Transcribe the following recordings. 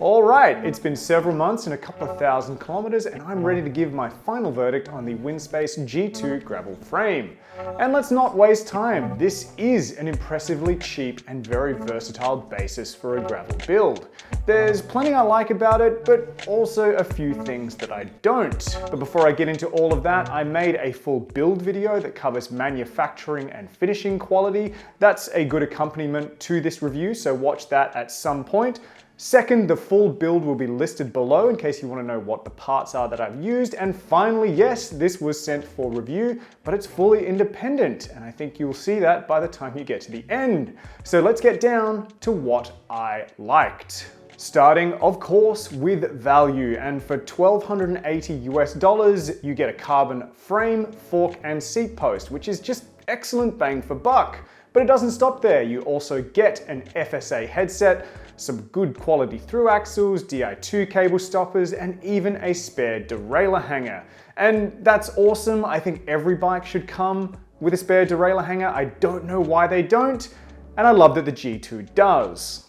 Alright, it's been several months and a couple of thousand kilometers and I'm ready to give my final verdict on the Winspace G2 gravel frame. And let's not waste time, this is an impressively cheap and very versatile basis for a gravel build. There's plenty I like about it, but also a few things that I don't. But before I get into all of that, I made a full build video that covers manufacturing and finishing quality. That's a good accompaniment to this review, so watch that at some point. Second, the full build will be listed below in case you want to know what the parts are that I've used. And finally, yes, this was sent for review, but it's fully independent. And I think you'll see that by the time you get to the end. So let's get down to what I liked. Starting, of course, with value. And for $1,280 US, you get a carbon frame, fork, and seat post, which is just excellent bang for buck. But it doesn't stop there. You also get an FSA headset, some good quality through axles, Di2 cable stoppers, and even a spare derailleur hanger. And that's awesome. I think every bike should come with a spare derailleur hanger. I don't know why they don't, and I love that the G2 does.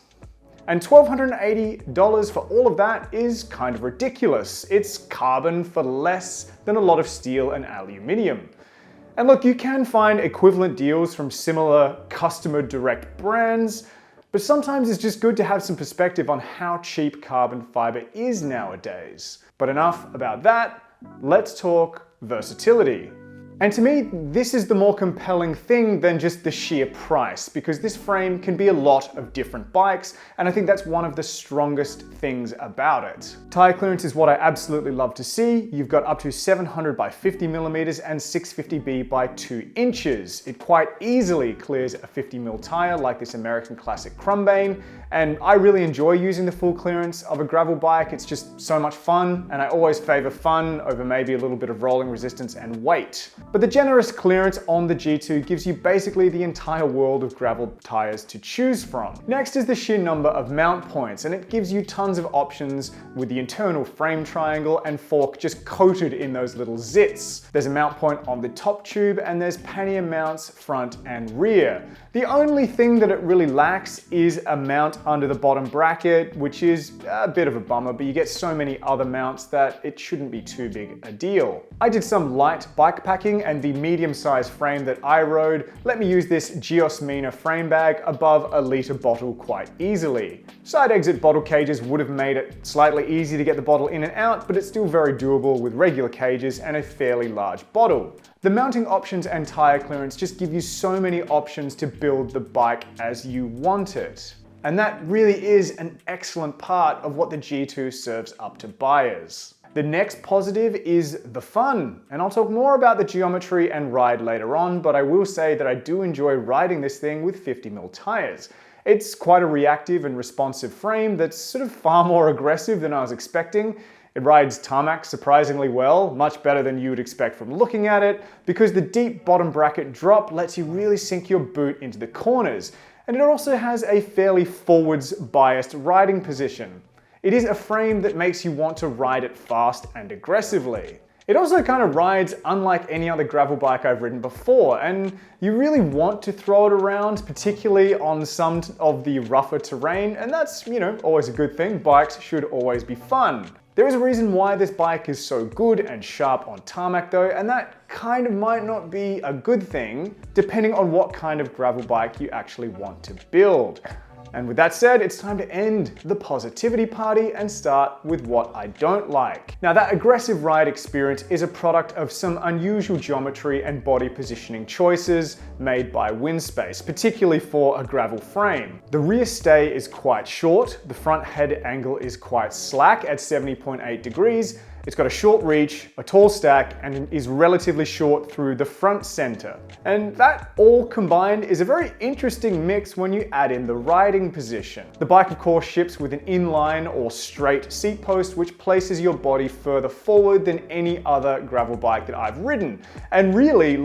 And $1,280 for all of that is kind of ridiculous. It's carbon for less than a lot of steel and aluminium. And look, you can find equivalent deals from similar customer direct brands, but sometimes it's just good to have some perspective on how cheap carbon fiber is nowadays. But enough about that, let's talk versatility. And to me, this is the more compelling thing than just the sheer price, because this frame can be a lot of different bikes, and I think that's one of the strongest things about it. Tire clearance is what I absolutely love to see. You've got up to 700 by 50 millimeters and 650B by 2 inches. It quite easily clears a 50mm tire like this American classic Krumbein, and I really enjoy using the full clearance of a gravel bike. It's just so much fun, and I always favor fun over maybe a little bit of rolling resistance and weight. But the generous clearance on the G2 gives you basically the entire world of gravel tires to choose from. Next is the sheer number of mount points, and it gives you tons of options with the internal frame triangle and fork just coated in those little zits. There's a mount point on the top tube, and there's pannier mounts front and rear. The only thing that it really lacks is a mount under the bottom bracket, which is a bit of a bummer, but you get so many other mounts that it shouldn't be too big a deal. I did some light bike packing, and the medium-sized frame that I rode let me use this Geosmina frame bag above a litre bottle quite easily. Side exit bottle cages would have made it slightly easy to get the bottle in and out, but it's still very doable with regular cages and a fairly large bottle. The mounting options and tire clearance just give you so many options to build the bike as you want it. And that really is an excellent part of what the G2 serves up to buyers. The next positive is the fun, and I'll talk more about the geometry and ride later on, but I will say that I do enjoy riding this thing with 50mm tires. It's quite a reactive and responsive frame that's sort of far more aggressive than I was expecting. It rides tarmac surprisingly well, much better than you would expect from looking at it, because the deep bottom bracket drop lets you really sink your boot into the corners, and it also has a fairly forwards biased riding position. It is a frame that makes you want to ride it fast and aggressively. It also kind of rides unlike any other gravel bike I've ridden before, and you really want to throw it around, particularly on some of the rougher terrain, and that's, always a good thing. Bikes should always be fun. There is a reason why this bike is so good and sharp on tarmac though, and that kind of might not be a good thing, depending on what kind of gravel bike you actually want to build. And with that said, it's time to end the positivity party and start with what I don't like. Now, that aggressive ride experience is a product of some unusual geometry and body positioning choices made by Winspace, particularly for a gravel frame. The rear stay is quite short, the front head angle is quite slack at 70.8 degrees, it's got a short reach, a tall stack, and is relatively short through the front center. And that all combined is a very interesting mix when you add in the riding position. The bike of course ships with an inline or straight seat post, which places your body further forward than any other gravel bike that I've ridden. And really,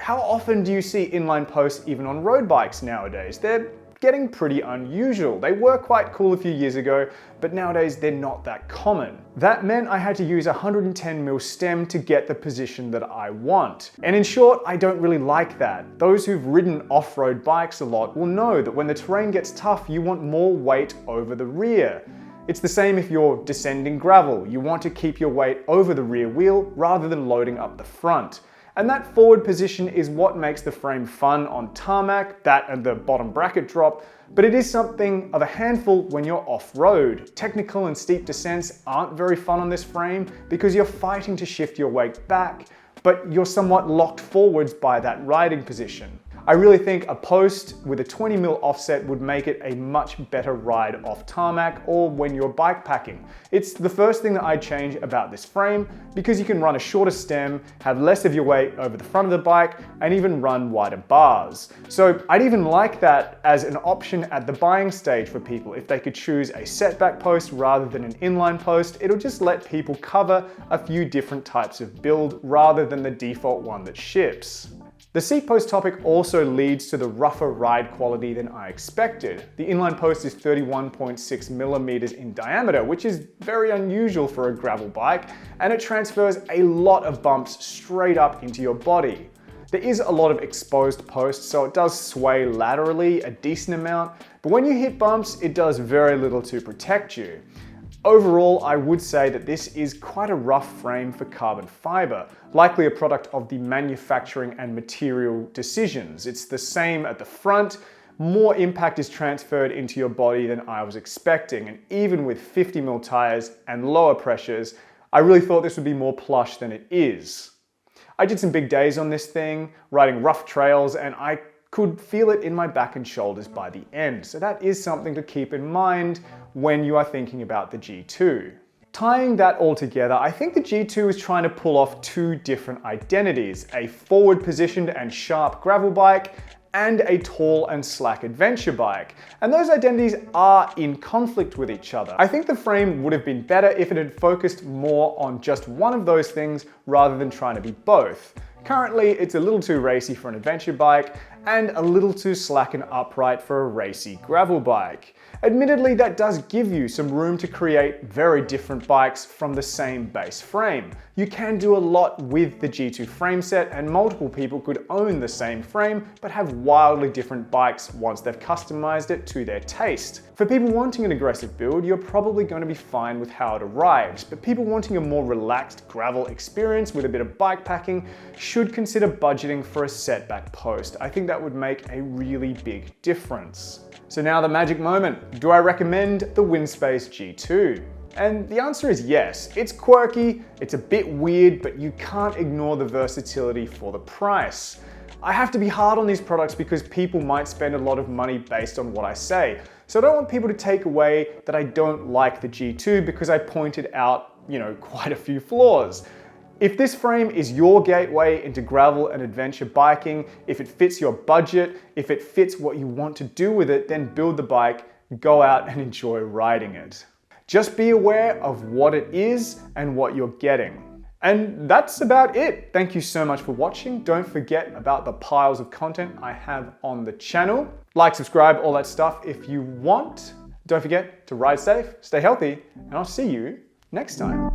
how often do you see inline posts even on road bikes nowadays? They're getting pretty unusual. They were quite cool a few years ago, but nowadays they're not that common. That meant I had to use a 110mm stem to get the position that I want. And in short, I don't really like that. Those who've ridden off-road bikes a lot will know that when the terrain gets tough, you want more weight over the rear. It's the same if you're descending gravel. You want to keep your weight over the rear wheel rather than loading up the front. And that forward position is what makes the frame fun on tarmac, that and the bottom bracket drop, but it is something of a handful when you're off-road. Technical and steep descents aren't very fun on this frame because you're fighting to shift your weight back, but you're somewhat locked forwards by that riding position. I really think a post with a 20mm offset would make it a much better ride off tarmac or when you're bike packing. It's the first thing that I'd change about this frame because you can run a shorter stem, have less of your weight over the front of the bike, and even run wider bars. So I'd even like that as an option at the buying stage for people. If they could choose a setback post rather than an inline post, it'll just let people cover a few different types of build rather than the default one that ships. The seat post topic also leads to the rougher ride quality than I expected. The inline post is 31.6mm in diameter, which is very unusual for a gravel bike, and it transfers a lot of bumps straight up into your body. There is a lot of exposed posts, so it does sway laterally a decent amount, but when you hit bumps, it does very little to protect you. Overall, I would say that this is quite a rough frame for carbon fiber, likely a product of the manufacturing and material decisions. It's the same at the front, more impact is transferred into your body than I was expecting, and even with 50mm tires and lower pressures, I really thought this would be more plush than it is. I did some big days on this thing, riding rough trails, and I could feel it in my back and shoulders by the end, so that is something to keep in mind when you are thinking about the G2. Tying that all together, I think the G2 is trying to pull off two different identities, a forward positioned and sharp gravel bike and a tall and slack adventure bike. And those identities are in conflict with each other. I think the frame would have been better if it had focused more on just one of those things rather than trying to be both. Currently, it's a little too racy for an adventure bike and a little too slack and upright for a racy gravel bike. Admittedly, that does give you some room to create very different bikes from the same base frame. You can do a lot with the G2 frame set, and multiple people could own the same frame but have wildly different bikes once they've customized it to their taste. For people wanting an aggressive build, you're probably going to be fine with how it arrives, but people wanting a more relaxed gravel experience with a bit of bike packing should consider budgeting for a setback post. I think that would make a really big difference. So now the magic moment. Do I recommend the Winspace G2? And the answer is yes. It's quirky, it's a bit weird, but you can't ignore the versatility for the price. I have to be hard on these products because people might spend a lot of money based on what I say. So I don't want people to take away that I don't like the G2 because I pointed out, quite a few flaws. If this frame is your gateway into gravel and adventure biking, if it fits your budget, if it fits what you want to do with it, then build the bike, go out and enjoy riding it. Just be aware of what it is and what you're getting. And that's about it. Thank you so much for watching. Don't forget about the piles of content I have on the channel. Like, subscribe, all that stuff if you want. Don't forget to ride safe, stay healthy, and I'll see you next time.